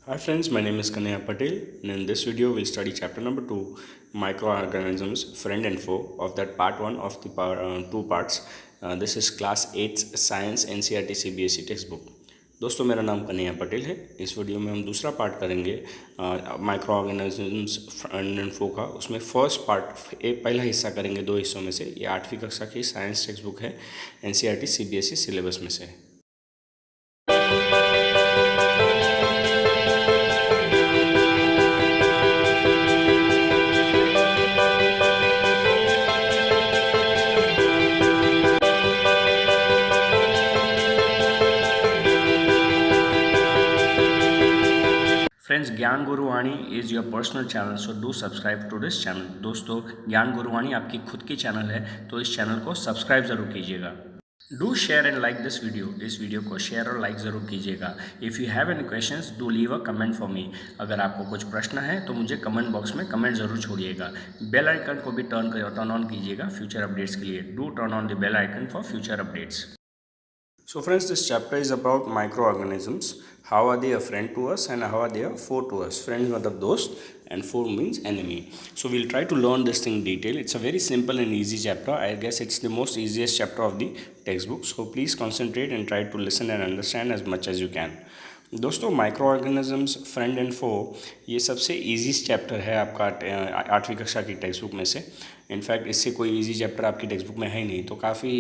Hi friends, my name is Kanaya Patel and in this video we'll study chapter number 2 microorganisms friend and foe of that part 1 of the two parts. This is class 8 science NCERT CBSE textbook. दोस्तों मेरा नाम कन्हैया पटेल है। इस video में हम दूसरा part करेंगे micro organisms friend and फो का। उसमें फर्स्ट पार्ट एक पहला हिस्सा करेंगे दो हिस्सों में से। ये 8वीं कक्षा की साइंस टेक्स्ट बुक है NCERT CBSE सिलेबस में से। Friends, Gyan Guruvani is your personal channel, so do subscribe to this channel. दोस्तों, ज्ञान गुरुवाणी आपकी खुद की चैनल है, तो इस चैनल को सब्सक्राइब ज़रूर कीजिएगा। Do share and like this video. इस वीडियो को शेयर और लाइक ज़रूर कीजिएगा। If you have any questions do leave a comment for me. अगर आपको कुछ प्रश्न है तो मुझे कमेंट बॉक्स में कमेंट ज़रूर छोड़िएगा। बेल आइकन को भी टर्न ऑन कीजिएगा फ्यूचर अपडेट्स के लिए। Do turn on the bell icon for future updates. So friends, this chapter is about microorganisms. How are they a friend to us and how are they a foe to us? Friends matlab dost and foe means enemy. So we'll try to learn this thing in detail. It's a very simple and easy chapter. I guess it's the most easiest chapter of the textbook. So please concentrate and try to listen and understand as much as you can. दोस्तों, micro organisms friend and फो ये सबसे ईजीस्ट chapter है आपका 8वीं कक्षा की text book में से। इनफैक्ट इससे कोई इजी चैप्टर आपकी टेक्स्ट बुक में है ही नहीं, तो काफ़ी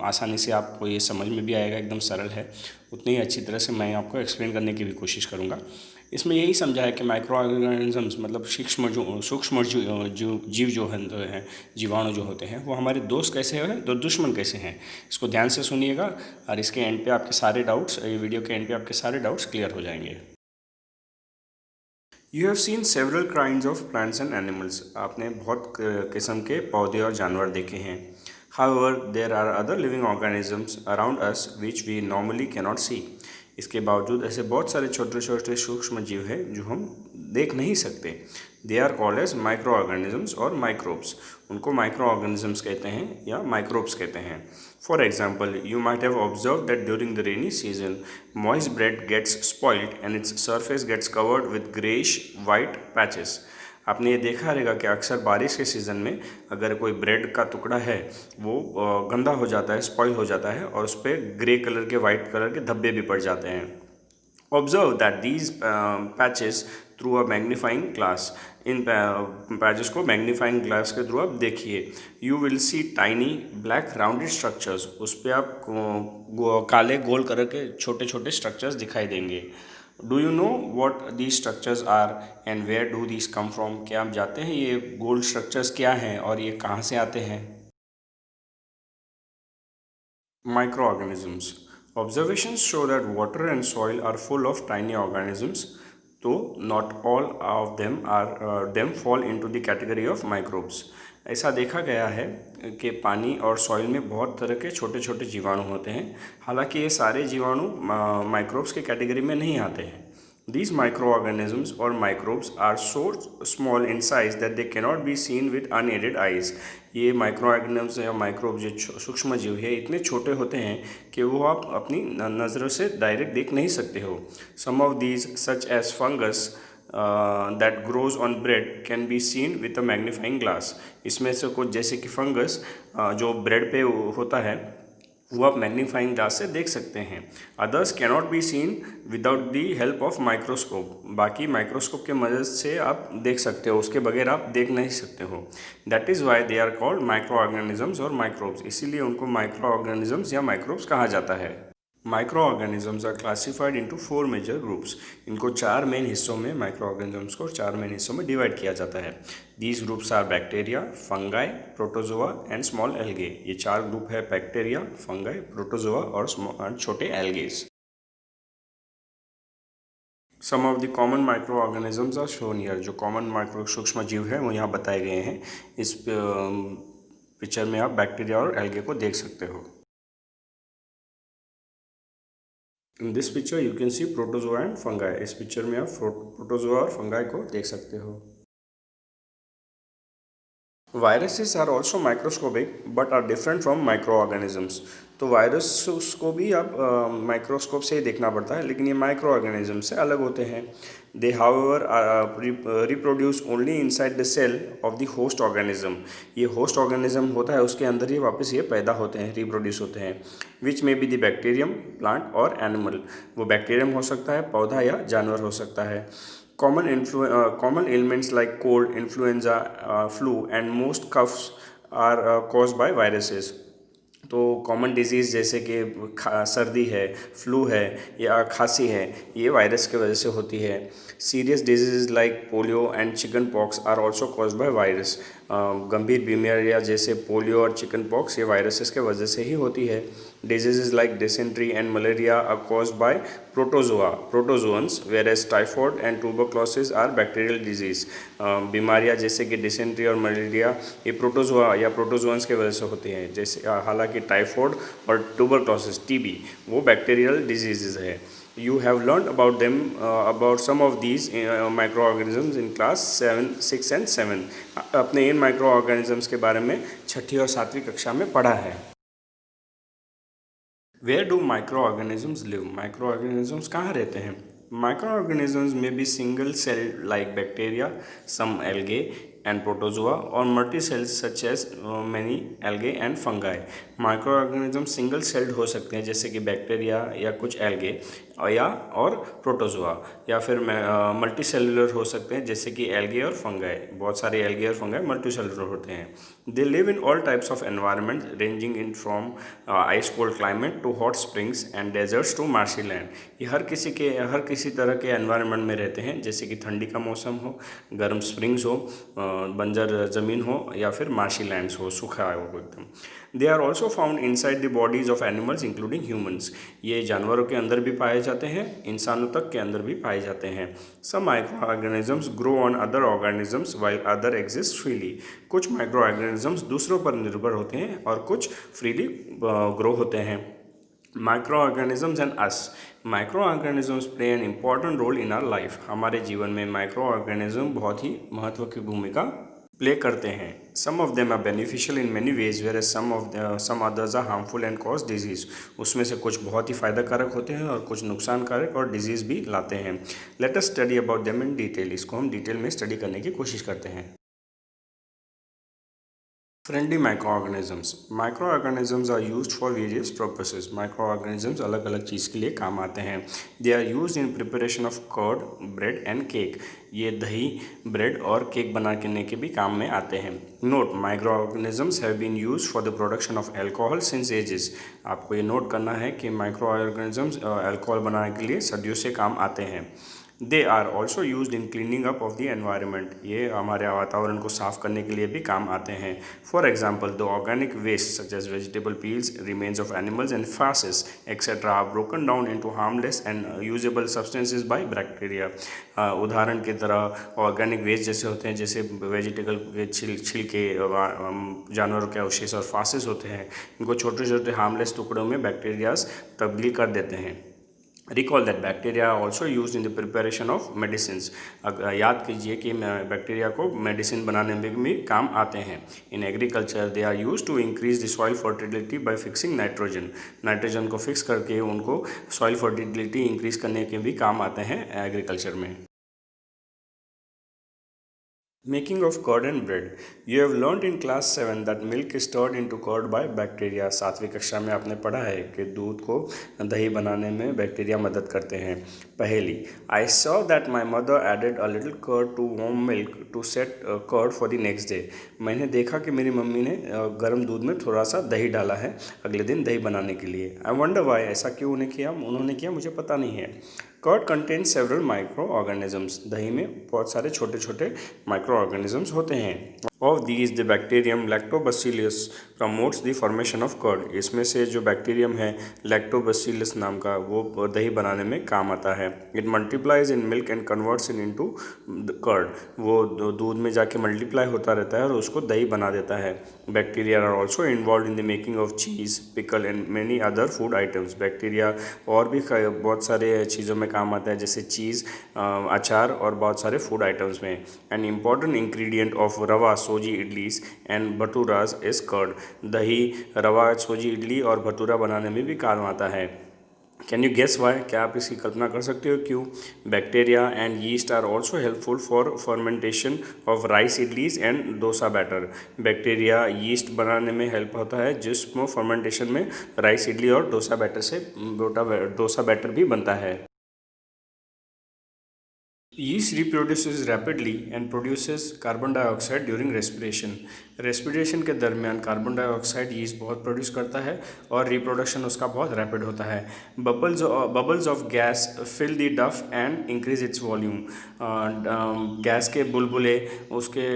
आसानी से आपको ये समझ में भी आएगा, एकदम सरल है। उतनी ही अच्छी तरह से मैं आपको एक्सप्लेन करने की भी कोशिश करूँगा। इसमें यही समझा है कि माइक्रो ऑर्गेनिजम्स मतलब सूक्ष्म जीव जो हैं, जीवाणु जो होते हैं, वो हमारे दोस्त कैसे हैं तो दुश्मन कैसे हैं। इसको ध्यान से सुनिएगा और इसके एंड पे आपके सारे डाउट्स, ये वीडियो के एंड पे आपके सारे डाउट्स क्लियर हो जाएंगे। You have seen several kinds of plants and animals. आपने बहुत किस्म के पौधे और जानवर देखे हैं। However there are other living organisms around us which we normally cannot see. इसके बावजूद ऐसे बहुत सारे छोटे छोटे सूक्ष्म जीव हैं जो हम देख नहीं सकते। They are called as micro organisms और माइक्रोब्स। उनको माइक्रो ऑर्गेनिजम्स कहते हैं या माइक्रोब्स कहते हैं। For example, you might have observe that during the rainy season moist bread gets spoiled and its surface gets covered with greyish white patches. आपने ये देखा रहेगा कि अक्सर बारिश के सीज़न में अगर कोई ब्रेड का टुकड़ा है वो गंदा हो जाता है, स्पॉइल हो जाता है और उस पर ग्रे कलर के वाइट कलर के धब्बे भी पड़ जाते हैं। Observe that these patches through a magnifying glass. In patches को मैग्नीफाइंग ग्लास के थ्रू आप देखिए। You will see tiny black rounded structures. उस पर आप काले गोल कलर के छोटे छोटे स्ट्रक्चर्स दिखाई देंगे। Do you know what these structures are and where do these come from. क्या आप जानते हैं ये गोल स्ट्रक्चर्स क्या हैं और ये कहाँ से आते हैं। Microorganisms. Observations show that water and soil are full of tiny organisms, though not all of them fall into the category of microbes. ऐसा देखा गया है कि पानी और सॉइल में बहुत तरह के छोटे छोटे जीवाणु होते हैं, हालांकि ये सारे जीवाणु माइक्रोब्स के कैटेगरी में नहीं आते हैं। These microorganisms or microbes are so small in size that they cannot be seen with unaided eyes. ये माइक्रोऑर्गेनिजम्स या माइक्रोब जो सूक्ष्म जीव है इतने छोटे होते हैं कि वो आप अपनी नज़रों से डायरेक्ट देख नहीं सकते हो। Some of these such as fungus that grows on bread can be seen with a magnifying glass. इसमें से कुछ जैसे कि फंगस जो ब्रेड पे होता है वो आप मैग्नीफाइंग ग्लास से देख सकते हैं। Others cannot be seen without the help of microscope. बाकी माइक्रोस्कोप के मदद से आप देख सकते हो, उसके बगैर आप देख नहीं सकते हो। That is why they are called micro organisms और माइक्रोब्स। इसीलिए उनको माइक्रो ऑर्गेनिजम्स या माइक्रोब्स कहा जाता है। Micro organisms are classified into 4 major groups. इनको 4 मेन हिस्सों में माइक्रो ऑर्गेनिजम्स को 4 मेन हिस्सों में डिवाइड किया जाता है। These groups are bacteria, fungi, protozoa and small algae. ये 4 ग्रुप है बैक्टीरिया, फंगाई, प्रोटोजोआ और छोटे algaes. Some of the common micro organisms are shown here. जो कॉमन माइक्रो सूक्ष्म जीव है वो यहाँ बताए गए हैं। इस पिक्चर में आप बैक्टीरिया और एल्गे को देख सकते हो। In this picture you can see protozoa and fungi. इस पिक्चर में आप प्रोटोजोआ और फंगाई को देख सकते हो। Viruses are also microscopic but are different from micro organisms. तो वायरस को भी आप माइक्रोस्कोप से ही देखना पड़ता है, लेकिन ये माइक्रो ऑर्गेनिज्म से अलग होते हैं। They however reproduce only inside the cell of the host organism. ये होस्ट ऑर्गेनिज्म होता है, उसके अंदर ही वापस ये पैदा होते हैं, रिप्रोड्यूस होते हैं। विच में बी द बैक्टीरियम, प्लांट और एनिमल। वो बैक्टीरियम हो सकता है, पौधा या जानवर हो सकता है। Common ailments like cold, influenza, flu and most coughs are caused by viruses। तो कॉमन डिजीज़ जैसे कि सर्दी है, फ्लू है या खांसी है, ये वायरस की वजह से होती है। Serious disease like polio and chicken pox are also caused by virus. गंभीर बीमारियाँ जैसे पोलियो और चिकन पॉक्स ये वायरसेस के वजह से ही होती है। Disease like dysentery and malaria are caused by protozoans, whereas typhoid and tuberculosis are bacterial disease. बीमारियाँ जैसे कि डिसेंट्री और मलेरिया ये प्रोटोजोआ या प्रोटोजोअन्स के वजह से होती हैं। जैसे हालांकि टाइफॉइड और ट्यूबरक्लोसिस टीबी वो बैक्टीरियल डिजीज़ है। You have learned about them, about some of these microorganisms in class 7, 6 and 7। अपने इन माइक्रो ऑर्गेनिजम्स के बारे में छठी और सातवीं कक्षा में पढ़ा है। Where do microorganisms live? Microorganisms कहाँ रहते हैं? Microorganisms may be single cell like bacteria, some algae and protozoa, or multicells such as many algae and fungi। Microorganism single celled हो सकते हैं जैसे कि बैक्टीरिया या कुछ एल्गे और प्रोटोजोआ, या फिर मल्टी सेलुलर हो सकते हैं जैसे कि एल्गे और फंगाई। बहुत सारे एल्गे और फंगाई मल्टी सेलुलर होते हैं। They live in all types of environment ranging in from ice cold climate to hot springs and deserts to marshy land. ये हर किसी तरह के एनवायरनमेंट में रहते हैं, जैसे कि ठंडी का मौसम हो, गर्म स्प्रिंग्स हो, बंजर ज़मीन हो या फिर मार्शी लैंड्स हो, सूखा हो एकदम। They are also found inside the bodies of animals including humans. ये जानवरों के अंदर भी पाए जाते हैं, इंसानों तक के अंदर भी पाए जाते हैं। Some micro organisms grow on other organisms while other exist freely. कुछ माइक्रो ऑर्गेनिजम्स दूसरों पर निर्भर होते हैं और कुछ फ्रीली ग्रो होते हैं। Micro organisms and us. Micro organisms play an important role in our life. हमारे जीवन में माइक्रो ऑर्गेनिज्म बहुत ही महत्व की भूमिका प्ले करते हैं। Some of them are beneficial in many ways where some others are harmful and cause disease. उसमें से कुछ बहुत ही फ़ायदा कारक होते हैं और कुछ नुकसान कारक और डिजीज़ भी लाते हैं। Let us study about them in detail. इसको हम डिटेल में स्टडी करने की कोशिश करते हैं। Friendly microorganisms. Microorganisms are used for various purposes. Microorganisms अलग अलग चीज़ के लिए काम आते हैं। They are used in preparation of curd, bread and cake. ये दही, ब्रेड और केक बनाने के भी काम में आते हैं। Note, microorganisms have been used for the production of alcohol since ages. आपको ये नोट करना है कि माइक्रोऑर्गेनिजम्स अल्कोहल बनाने के लिए सदियों से काम आते हैं। They are also use in cleaning up of the environment. ये हमारे वातावरण को साफ करने के लिए भी काम आते हैं। For example, the organic waste such as vegetable peels, remains of animals and faeces etcetera are broken down into harmless and usable substances by bacteria. उदाहरण की तरह ऑर्गेनिक वेस्ट जैसे होते हैं, जैसे वेजिटेबल के छिलके, जानवरों के अवशेष और फासेस होते हैं, इनको छोटे छोटे हार्मलेस टुकड़ों में बैक्टीरियाज तब्दील कर देते हैं। Recall that bacteria also use in the preparation of medicines. याद कीजिए कि बैक्टीरिया को मेडिसिन बनाने में भी काम आते हैं। In agriculture they are use to increase the soil fertility by fixing nitrogen. Nitrogen को फिक्स करके उनको सॉइल फर्टिलिटी इंक्रीज करने के भी काम आते हैं एग्रीकल्चर में। Making of curd and bread. You have learned in class 7 that milk is turned into curd by bacteria। सातवीं कक्षा में आपने पढ़ा है कि दूध को दही बनाने में बैक्टीरिया मदद करते हैं। पहेली, I saw that my mother added a little curd to warm milk to set curd for the next day। मैंने देखा कि मेरी मम्मी ने गर्म दूध में थोड़ा सा दही डाला है अगले दिन दही बनाने के लिए। I wonder why। ऐसा क्यों उन्होंने किया मुझे पता नहीं है। Curd contain several micro organisms. दही में बहुत सारे छोटे छोटे माइक्रो ऑर्गेनिजम्स होते हैं। Of these the bacterium lactobacillus promotes the formation of curd. इसमें से जो बैक्टीरियम है लैक्टोबैसिलस नाम का, वो दही बनाने में काम आता है। It multiplies in milk and converts into curd. वो दूध में जाके मल्टीप्लाई होता रहता है और उसको दही बना देता है। Bacteria are also involve in the making of cheese, pickle and many other food items. Bacteria और भी बहुत सारे चीज़ों में काम आता है, जैसे चीज़, अचार और बहुत सारे फूड आइटम्स में। An important ingredient of rava, suji idlis and bhaturas is curd. दही, रवा, सोजी इडली और भटूरा बनाने में भी काम आता है। Can you guess why? क्या आप इसकी कल्पना कर सकते हो क्यों? Bacteria and yeast are also helpful for fermentation of rice idlis and dosa batter. Bacteria yeast बनाने में हेल्प होता है, जिसमें फर्मेंटेशन में राइस इडली और डोसा बैटर से डोसा बैटर भी बनता है। Yeast reproduces rapidly and produces carbon dioxide during respiration. रेस्पिरेशन के दरमियान कार्बन डाइऑक्साइड यीस्ट बहुत प्रोड्यूस करता है और रिप्रोडक्शन उसका बहुत रैपिड होता है। Bubbles of gas fill the dough and increase its volume. Gas के बुलबुले उसके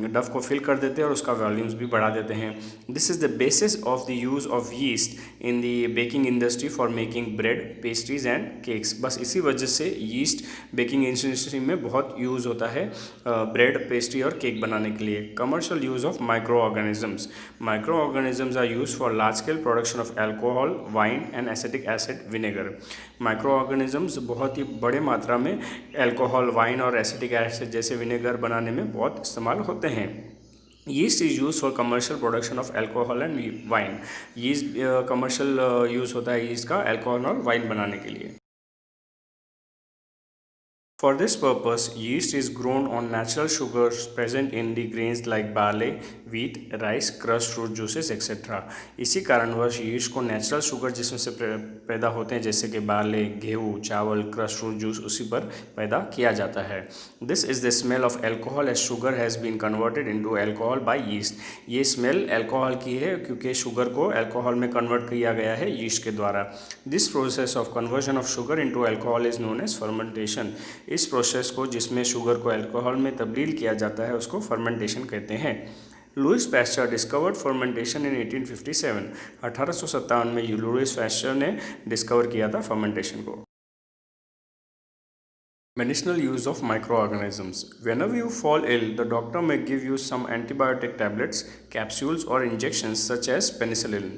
डफ को फिल कर देते हैं और उसका वॉल्यूम्स भी बढ़ा देते हैं। This is the basis of the use of yeast in the baking industry for making bread, pastries and cakes. बस इसी वजह से यीस्ट बेकिंग इंडस्ट्री में बहुत यूज़ होता है ब्रेड, पेस्ट्री और केक बनाने के लिए। Commercial use of microorganisms. Microorganisms are used for large scale production of alcohol, wine and acetic acid vinegar. Microorganisms बहुत ही बड़े मात्रा में अल्कोहल, वाइन और एसिटिक एसिड जैसे विनेगर बनाने में बहुत इस्तेमाल होते हैं। Yeast is used for commercial production of alcohol and wine. Yeast commercial use होता है yeast का अल्कोहल और वाइन बनाने के लिए। For this purpose, yeast is grown on natural sugars present in the grains like barley, wheat, rice, crushed fruit juices, etc. इसी कारणवश yeast को नेचुरल शुगर जिसमें से पैदा होते हैं, जैसे कि बार्ले, गेहूँ, चावल, क्रश फ्रूट जूस, उसी पर पैदा किया जाता है। This is the smell of alcohol as sugar has been converted into alcohol by yeast. ये स्मेल एल्कोहल की है क्योंकि शुगर को एल्कोहल में कन्वर्ट किया गया है यीस्ट के द्वारा। This process of conversion of sugar into alcohol is known as fermentation. इस प्रोसेस को जिसमें शुगर को अल्कोहल में तब्दील किया जाता है उसको फर्मेंटेशन कहते हैं। लुइस पैस्चर डिस्कवर्ड फर्मेंटेशन इन 1857। 1857 में लुइस पैस्चर ने डिस्कवर किया था फर्मेंटेशन को। Medicinal use of microorganisms. Whenever you fall ill, the doctor may give you some antibiotic tablets, capsules or injections such as penicillin.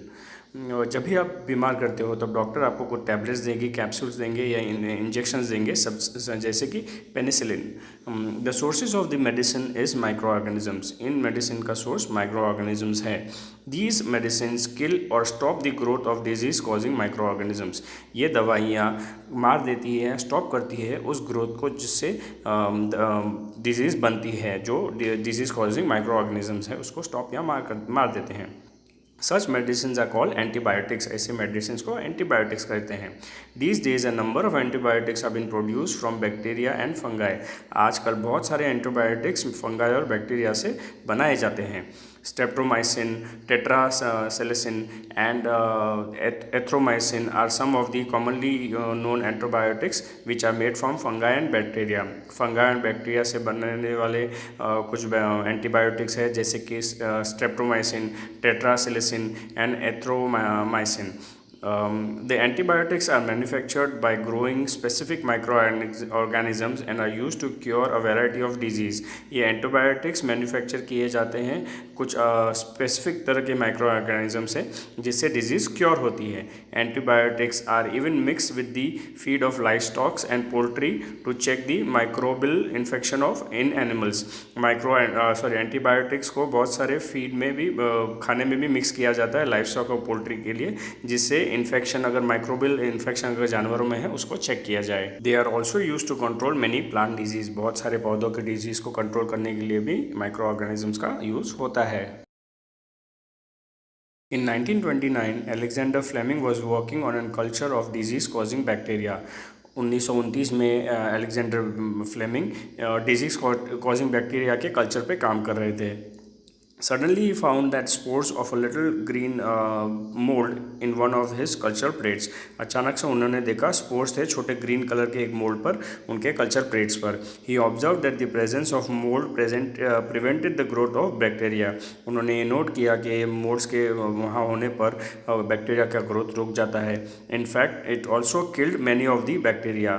जब भी आप बीमार करते हो तब डॉक्टर आपको कुछ टैबलेट्स देंगे, कैप्सूल्स देंगे या इंजेक्शंस देंगे, सब जैसे कि penicillin. The sources of the medicine is micro organisms. In medicine का सोर्स माइक्रो ऑर्गेनिजम्स है। दीज मेडिसिन किल और stop the growth of disease causing micro organisms. ये दवाइयाँ मार देती है, स्टॉप करती है उस ग्रोथ को जिससे डिजीज़ बनती है, जो डिजीज़ कॉजिंग माइक्रो ऑर्गेनिजम्स है उसको स्टॉप या मार देते हैं। Such medicine are called antibiotics. ऐसे मेडिसिन को एंटीबायोटिक्स कहते हैं। These days a number of antibiotics have been produced from bacteria and fungi. आजकल बहुत सारे एंटीबायोटिक्स फंगाई और बैक्टीरिया से बनाए जाते हैं। Streptomycin, tetracycline and erythromycin are some of the commonly known antibiotics which are made from fungi and bacteria. Fungi and bacteria से बनने वाले कुछ एंटीबायोटिक्स है, जैसे कि streptomycin, tetracycline and erythromycin. The antibiotics are manufactured by growing specific microorganisms and are used to cure a variety of disease. ये antibiotics manufacture किए जाते हैं कुछ स्पेसिफिक तरह के माइक्रो ऑर्गेनिज्म से जिससे डिजीज़ क्योर होती है। Antibiotics are even mix with the feed of livestocks and poultry to check the microbial infection of in animals. Antibiotics को बहुत सारे फीड में भी खाने में भी मिक्स किया जाता है लाइव स्टॉक और पोल्ट्री के लिए, जिससे इन्फेक्शन अगर माइक्रोबियल इन्फेक्शन अगर जानवरों में है उसको चेक किया जाए। They are also use to control many plant disease. बहुत सारे पौधों के डिजीज को कंट्रोल करने के लिए भी माइक्रो ऑर्गेनिजम्स का यूज होता है। In 1929, Alexander Fleming was working on a culture of disease causing bacteria. 1929 में Alexander Fleming disease causing bacteria के कल्चर पे काम कर रहे थे। Suddenly he found that spores of a little green mold in one of his culture plates. अचानक से उन्होंने देखा स्पोर्स थे छोटे ग्रीन कलर के एक मोल्ड पर, उनके कल्चर प्लेट्स पर। He observed that the presence of mold prevented the growth of bacteria. उन्होंने ये नोट किया कि मोल्ड्स के वहाँ होने पर बैक्टीरिया का ग्रोथ रुक जाता है। In fact, it also killed many of the bacteria.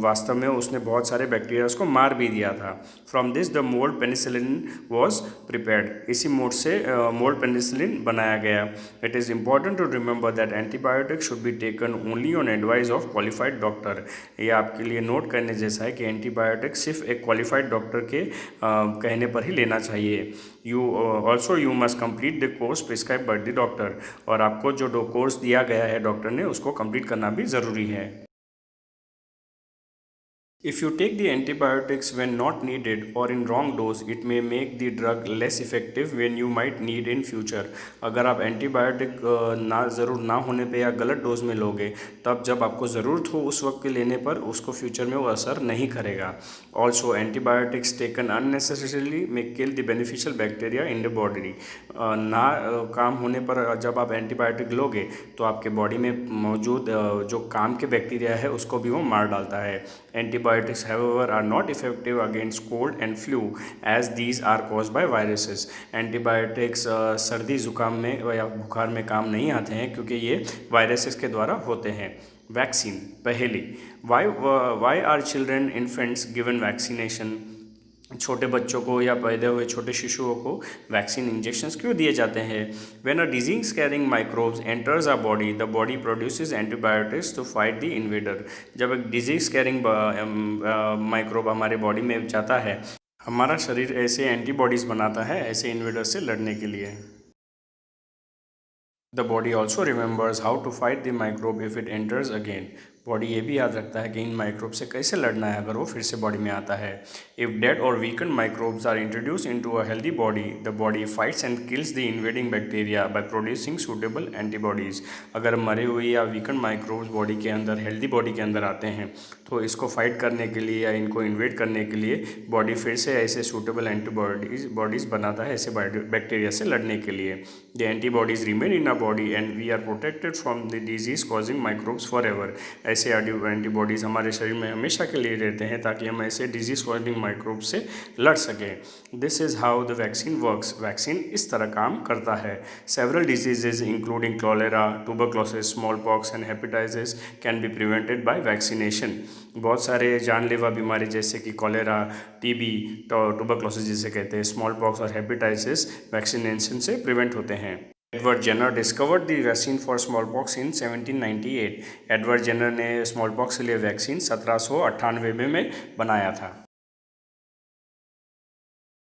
वास्तव में उसने बहुत सारे बैक्टीरिया को मार भी दिया था। From this the mold penicillin was prepared. इसी मोड से मोल्ड पेनिसिलिन बनाया गया। It is important to remember that antibiotic should be taken only on advice of qualified doctor. ये आपके लिए नोट करने जैसा है कि एंटीबायोटिक सिर्फ एक क्वालिफाइड डॉक्टर के कहने पर ही लेना चाहिए। You must complete the course prescribe by the doctor, और आपको जो कोर्स दिया गया है डॉक्टर ने उसको कंप्लीट करना भी ज़रूरी है। If you take the antibiotics when not needed or in wrong dose, it may make the drug less effective when you might need in future. अगर आप एंटीबायोटिक ज़रूर ना होने पे या गलत डोज में लोगे, तब जब आपको ज़रूरत हो उस वक्त के लेने पर उसको फ्यूचर में वो असर नहीं करेगा। Also antibiotics taken unnecessarily may kill the beneficial bacteria in the body. ना काम होने पर जब आप एंटीबायोटिक लोगे तो आपके बॉडी में मौजूद जो काम के बैक्टीरिया है उसको भी वो मार डालता है। Antibiotics, however, are not effective against cold and flu as these are caused by viruses. Antibiotics सर्दी जुकाम में या बुखार में काम नहीं आते हैं क्योंकि ये वायरसेस के द्वारा होते हैं। वैक्सीन पहली, why are children infants given vaccination. छोटे बच्चों को या पैदा हुए छोटे शिशुओं को वैक्सीन इंजेक्शंस क्यों दिए जाते हैं? When a disease carrying microbes enters a body, the body produces antibiotics to fight the invader. जब एक डिजीज कैरिंग माइक्रोब हमारे बॉडी में जाता है, हमारा शरीर ऐसे एंटीबॉडीज़ बनाता है ऐसे इन्वेडर से लड़ने के लिए। The body also remembers how to fight the microbe if it enters again. Body ये भी याद रखता है कि इन माइक्रोब से कैसे लड़ना है अगर वो फिर से बॉडी में आता है। If dead or weaken microbes are introduce into a healthy body, the body fights and kills the invading bacteria by producing suitable antibodies. अगर मरे हुए या वीकन माइक्रोब्स बॉडी के अंदर, हेल्दी बॉडी के अंदर आते हैं तो इसको फाइट करने के लिए या इनको इन्वेड करने के लिए बॉडी फिर से ऐसे सूटेबल एंटीबॉडीज़ बनाता है ऐसे बैक्टीरिया से लड़ने के लिए। The antibodies remain in a body and we are protected from the disease causing microbes forever. ऐसे एंटीबॉडीज़ हमारे शरीर में हमेशा के लिए रहते हैं ताकि हम ऐसे डिजीज़ कॉजिंग माइक्रोब से लड़ सकें। This is how the vaccine works. Vaccine इस तरह काम करता है। Several diseases including cholera, tuberculosis, small pox and hepatitis can be prevented by vaccination. बहुत सारे जानलेवा बीमारी जैसे कि कॉलेरा, टीबी, ट्यूबरक्लोसिस जिसे कहते हैं, स्मॉल पॉक्स और हेपेटाइटिस वैक्सीनेशन से प्रिवेंट होते हैं। Edward Jenner discovered the vaccine for small pox in 1798। Edward Jenner ने स्मॉल पॉक्स के लिए वैक्सीन 1798 में बनाया था।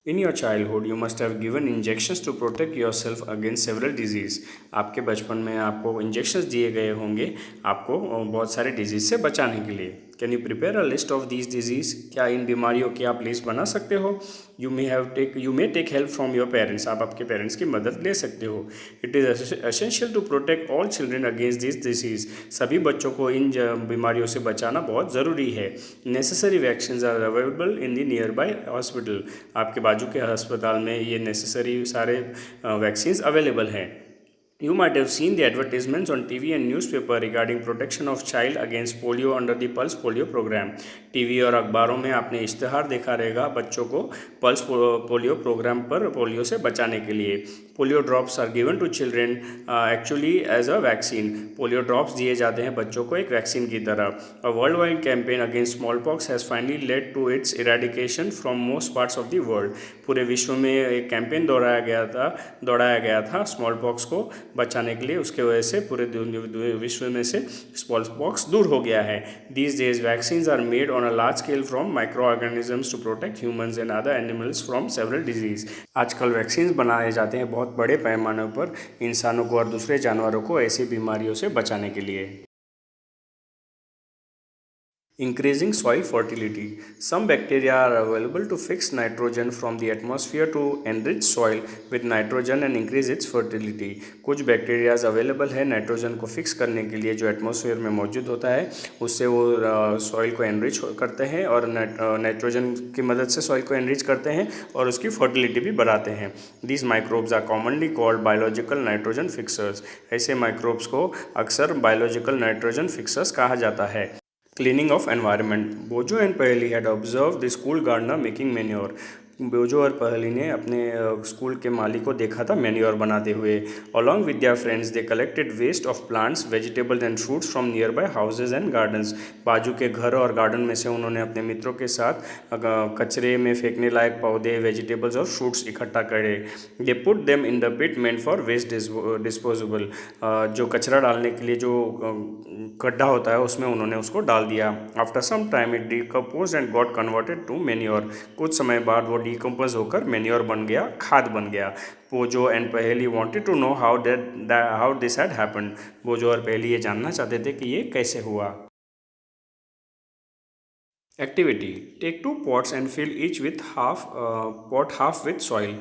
In your childhood, you must have given injections to protect yourself against several disease. आपके बचपन में आपको इंजेक्शंस दिए गए होंगे आपको बहुत सारे डिजीज़ से बचाने के लिए। Can you prepare a list of these disease? क्या इन बीमारियों की आप लिस्ट बना सकते हो? You may take help from your parents. आप आपके पेरेंट्स की मदद ले सकते हो। It is essential to protect all children against this disease. सभी बच्चों को इन बीमारियों से बचाना बहुत ज़रूरी है। Necessary vaccine are available in the nearby hospital. आपके बाजू के अस्पताल में ये नेसेसरी सारे वैक्सीन्स अवेलेबल हैं। You might have seen the advertisements on TV and newspaper regarding protection of child against polio under the Pulse Polio program. TV और अखबारों में आपने इश्तहार देखा रहेगा बच्चों को पल्स पोलियो प्रोग्राम पर पोलियो से बचाने के लिए। Polio drops are given to children actually as a vaccine. Polio drops दिए जाते हैं बच्चों को एक वैक्सीन की तरह। A worldwide campaign against small pox has finally led to its eradication from most parts of the world. पूरे विश्व में एक कैंपेन दौड़ाया गया था स्मॉल पॉक्स को बचाने के लिए। उसके वजह से पूरे विश्व में से स्मॉल पॉक्स दूर हो गया है। These days vaccines are made on a large scale from micro organisms to protect humans and other animals from several disease. आजकल वैक्सीन्स बनाए जाते हैं बहुत बड़े पैमाने पर इंसानों को और दूसरे जानवरों को ऐसी बीमारियों से बचाने के लिए। Increasing soil fertility. Some bacteria are available to fix nitrogen from the atmosphere to enrich soil with nitrogen and increase its fertility. कुछ बैक्टीरियाज अवेलेबल है नाइट्रोजन को फिक्स करने के लिए जो एटमॉस्फेयर में मौजूद होता है, उससे वो सॉइल को एनरिच करते हैं और नाइट्रोजन की मदद से सॉइल को एनरिच करते हैं और उसकी फर्टिलिटी भी बढ़ाते हैं। These microbes are commonly called biological nitrogen fixers. ऐसे माइक्रोब्स को अक्सर बायोलॉजिकल नाइट्रोजन फिक्सर्स कहा जाता है। Cleaning of environment. Bojo and Paoli had observed the school gardener making manure. बोजो और पहली ने अपने स्कूल के माली को देखा था मैन्योर बनाते हुए। Along with their friends they collected waste of plants, vegetables and fruits from nearby houses and gardens. बाजू के घर और गार्डन में से उन्होंने अपने मित्रों के साथ कचरे में फेंकने लायक पौधे, वेजिटेबल्स और फ्रूट्स इकट्ठा करे। They put them in the pit meant for waste disposable. जो कचरा डालने के लिए जो गड्ढा होता है उसमें उन्होंने उसको डाल दिया। After some time it decompose and got converted to manure. कुछ समय बाद वो डिकम्पोज होकर मैन्योर बन गया, खाद बन गया। Boojho and Paheli wanted to know how this had happened. Boojho और पहेली ये जानना चाहते थे कि ये कैसे हुआ। Activity: take 2 pots and fill each with half with soil.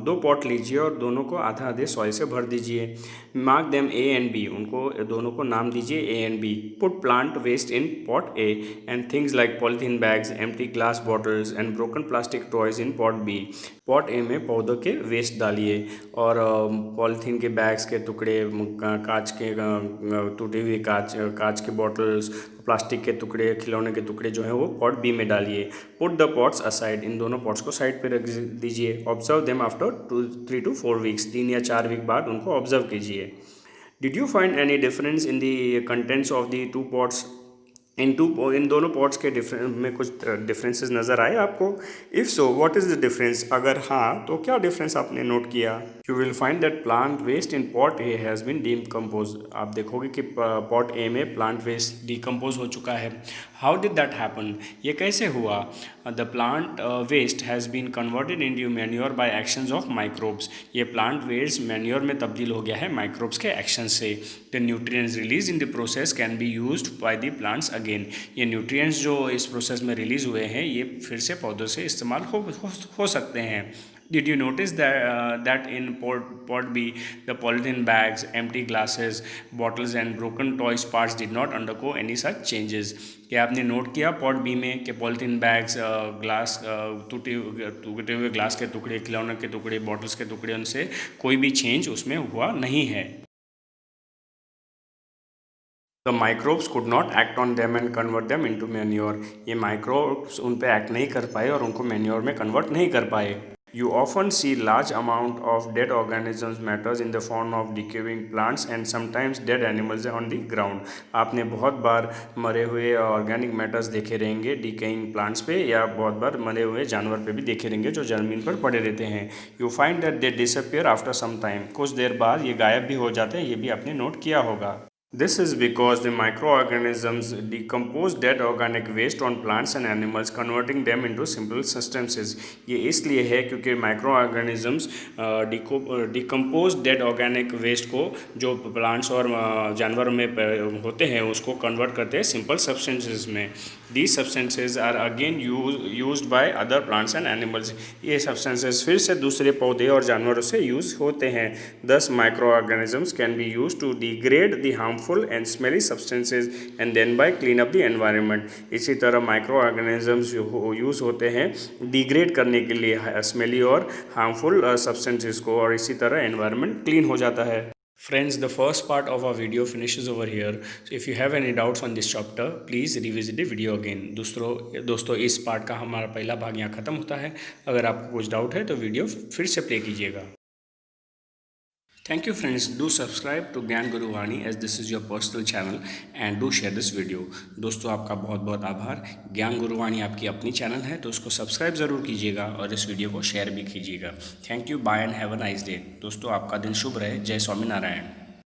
2 pot लीजिए और दोनों को आधा आधे सॉइल से भर दीजिए। Mark them A and B, उनको दोनों को नाम दीजिए A and B. Put plant waste in pot A and things like polythene bags, empty glass bottles and broken plastic toys in pot B. Pot A में पौधों के waste डालिए और पॉलीथीन के बैग्स के टुकड़े, कांच के टूटे हुए कांच के बॉटल्स, प्लास्टिक के टुकड़े, खिलौने के टुकड़े जो हैं वो पॉट बी में डालिए। पुट द पॉट्स असाइड, इन दोनों पॉट्स को साइड पे रख दीजिए। Observe them after 3 to 4 weeks, 3 या 4 वीक बाद उनको ऑब्जर्व कीजिए। Did you find any difference in the contents of the 2 pots? इन दोनों पॉट्स के में कुछ डिफरेंसेस नज़र आए आपको? If so what is the difference? अगर हाँ तो क्या डिफरेंस आपने नोट किया? You will find that plant waste in pot A has been decompose. आप देखोगे कि पॉट ए में प्लांट वेस्ट डीकम्पोज हो चुका है। How did that happen? ये कैसे हुआ? The plant waste has been converted into manure by actions of microbes. ये प्लांट वेस्ट मैन्योर में तब्दील हो गया है माइक्रोब्स के एक्शन से। The nutrients release in the process can be used by the plants again. ये न्यूट्रिएंट्स जो इस प्रोसेस में रिलीज हुए हैं ये फिर से पौधों से इस्तेमाल हो सकते हैं। Did you notice that in pot B, the polythene bags, empty glasses, bottles and broken toys parts did not undergo any such changes? क्या आपने नोट किया पॉट बी में कि पॉलीथीन बैग्स, ग्लास, टूटे हुए ग्लास के टुकड़े, खिलौने के टुकड़े, बॉटल्स के टुकड़े, उनसे कोई भी चेंज उसमें हुआ नहीं है। The microbes could not act on them and convert them into manure. ये माइक्रोब्स उन पे एक्ट नहीं कर पाए और उनको मैन्योर में कन्वर्ट नहीं कर पाए। You often see large amount of dead organisms matters in the form of decaying plants and sometimes dead animals on the ground. आपने बहुत बार मरे हुए ऑर्गेनिक मैटर्स देखे रहेंगे डिकेइंग प्लांट्स पे, या बहुत बार मरे हुए जानवर पे भी देखे रहेंगे जो जमीन पर पड़े रहते हैं। You find that they disappear after some time. कुछ देर बाद ये गायब भी हो जाते हैं, ये भी आपने नोट किया होगा। This is because the microorganisms decompose dead organic waste on plants and animals, converting them into simple substances. ये इसलिए है क्योंकि microorganisms decompose dead organic waste को जो प्लांट्स और जानवरों में होते हैं उसको कन्वर्ट करते हैं सिंपल सब्सटेंसेस में। These substances are again used by other plants and animals. ये सब्सटेंसेस फिर से दूसरे पौधे और जानवरों से यूज़ होते हैं। Thus microorganisms can be used to degrade the harmful and smelly substances and then by clean up the environment. इसी तरह माइक्रो ऑर्गेनिजम्स यूज़ होते हैं डिग्रेड करने के लिए स्मेली और हार्मफुल सब्सटेंसेस को, और इसी तरह एनवायरनमेंट क्लीन हो जाता है। Friends, the first part of our video finishes over here. So if you have any doubts on this chapter, please revisit the video again. दोस्तों इस पार्ट का हमारा पहला भाग यहाँ ख़त्म होता है। अगर आपको कुछ डाउट है तो वीडियो फिर से प्ले कीजिएगा। Thank you friends, do subscribe to ज्ञान गुरु वाणी as this is your personal channel and do share this video. दोस्तों आपका बहुत बहुत आभार। ज्ञान गुरु वाणी आपकी अपनी चैनल है तो उसको सब्सक्राइब ज़रूर कीजिएगा और इस वीडियो को शेयर भी कीजिएगा। Thank you, bye and have a nice day. दोस्तों आपका दिन शुभ रहे। जय स्वामीनारायण।